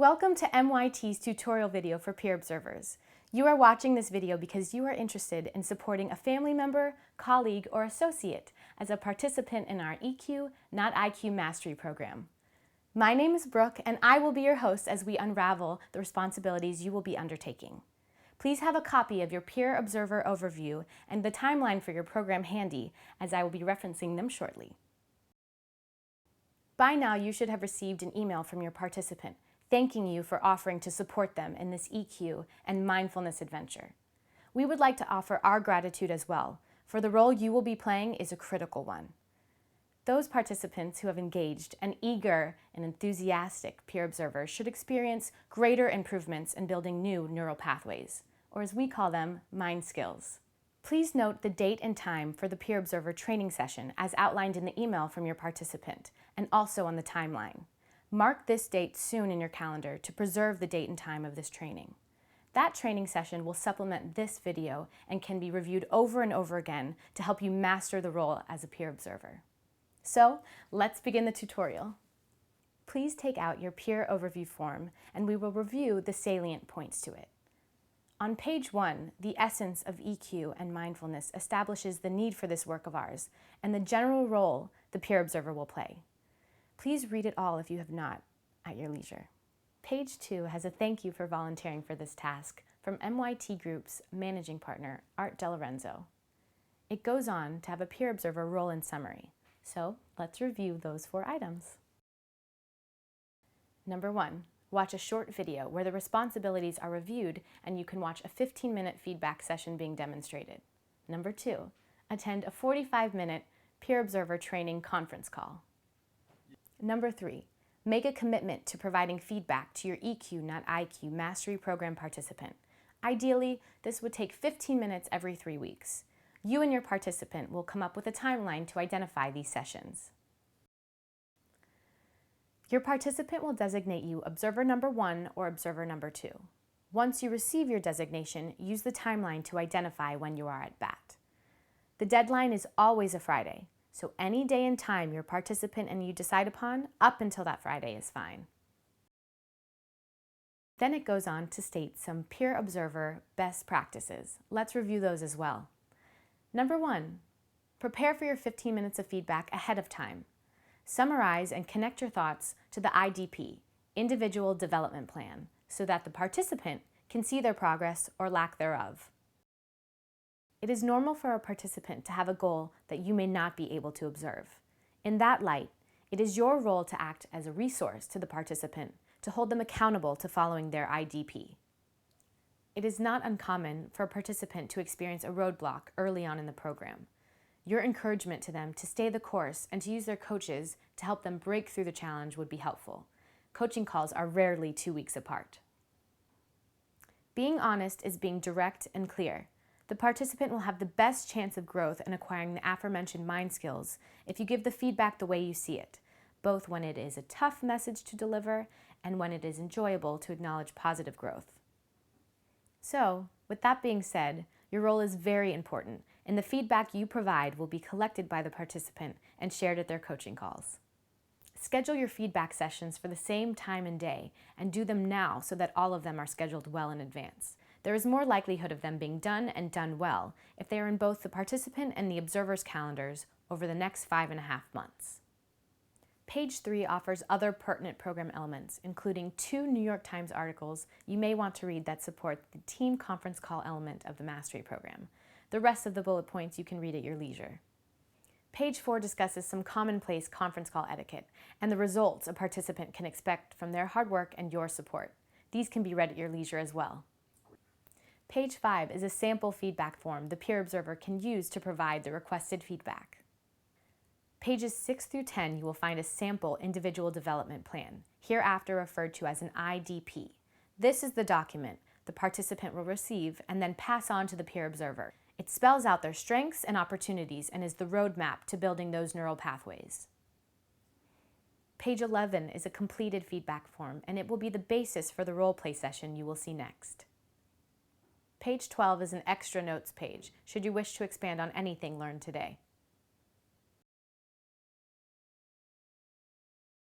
Welcome to MYT's tutorial video for peer observers. You are watching this video because you are interested in supporting a family member, colleague, or associate as a participant in our EQ, not IQ mastery program. My name is Brooke, and I will be your host as we unravel the responsibilities you will be undertaking. Please have a copy of your peer observer overview and the timeline for your program handy, as I will be referencing them shortly. By now, you should have received an email from your participant thanking you for offering to support them in this EQ and mindfulness adventure. We would like to offer our gratitude as well, for the role you will be playing is a critical one. Those participants who have engaged and eager and enthusiastic peer observers should experience greater improvements in building new neural pathways, or as we call them, mind skills. Please note the date and time for the peer observer training session as outlined in the email from your participant and also on the timeline. Mark this date soon in your calendar to preserve the date and time of this training. That training session will supplement this video and can be reviewed over and over again to help you master the role as a peer observer. So, let's begin the tutorial. Please take out your peer overview form and we will review the salient points to it. On page 1, the essence of EQ and mindfulness establishes the need for this work of ours and the general role the peer observer will play. Please read it all if you have not, at your leisure. Page 2 has a thank you for volunteering for this task from MYT Group's managing partner, Art DeLorenzo. It goes on to have a peer observer role in summary, so let's review those 4 items. Number 1, watch a short video where the responsibilities are reviewed and you can watch a 15-minute feedback session being demonstrated. Number 2, attend a 45-minute peer observer training conference call. Number 3, make a commitment to providing feedback to your EQ, not IQ mastery program participant. Ideally, this would take 15 minutes every 3 weeks. You and your participant will come up with a timeline to identify these sessions. Your participant will designate you observer number 1 or observer number 2. Once you receive your designation, use the timeline to identify when you are at bat. The deadline is always a Friday. So any day and time your participant and you decide upon, up until that Friday is fine. Then it goes on to state some peer observer best practices. Let's review those as well. Number 1, prepare for your 15 minutes of feedback ahead of time. Summarize and connect your thoughts to the IDP, Individual Development Plan, so that the participant can see their progress or lack thereof. It is normal for a participant to have a goal that you may not be able to observe. In that light, it is your role to act as a resource to the participant to hold them accountable to following their IDP. It is not uncommon for a participant to experience a roadblock early on in the program. Your encouragement to them to stay the course and to use their coaches to help them break through the challenge would be helpful. Coaching calls are rarely 2 weeks apart. Being honest is being direct and clear. The participant will have the best chance of growth in acquiring the aforementioned mind skills if you give the feedback the way you see it, both when it is a tough message to deliver and when it is enjoyable to acknowledge positive growth. So, with that being said, your role is very important, and the feedback you provide will be collected by the participant and shared at their coaching calls. Schedule your feedback sessions for the same time and day, and do them now so that all of them are scheduled well in advance. There is more likelihood of them being done and done well if they are in both the participant and the observer's calendars over the next 5.5 months. Page 3 offers other pertinent program elements, including 2 New York Times articles you may want to read that support the team conference call element of the mastery program. The rest of the bullet points you can read at your leisure. Page 4 discusses some commonplace conference call etiquette and the results a participant can expect from their hard work and your support. These can be read at your leisure as well. Page 5 is a sample feedback form the peer observer can use to provide the requested feedback. Pages 6 through 10 you will find a sample individual development plan, hereafter referred to as an IDP. This is the document the participant will receive and then pass on to the peer observer. It spells out their strengths and opportunities and is the roadmap to building those neural pathways. Page 11 is a completed feedback form, and it will be the basis for the role play session you will see next. Page 12 is an extra notes page, should you wish to expand on anything learned today.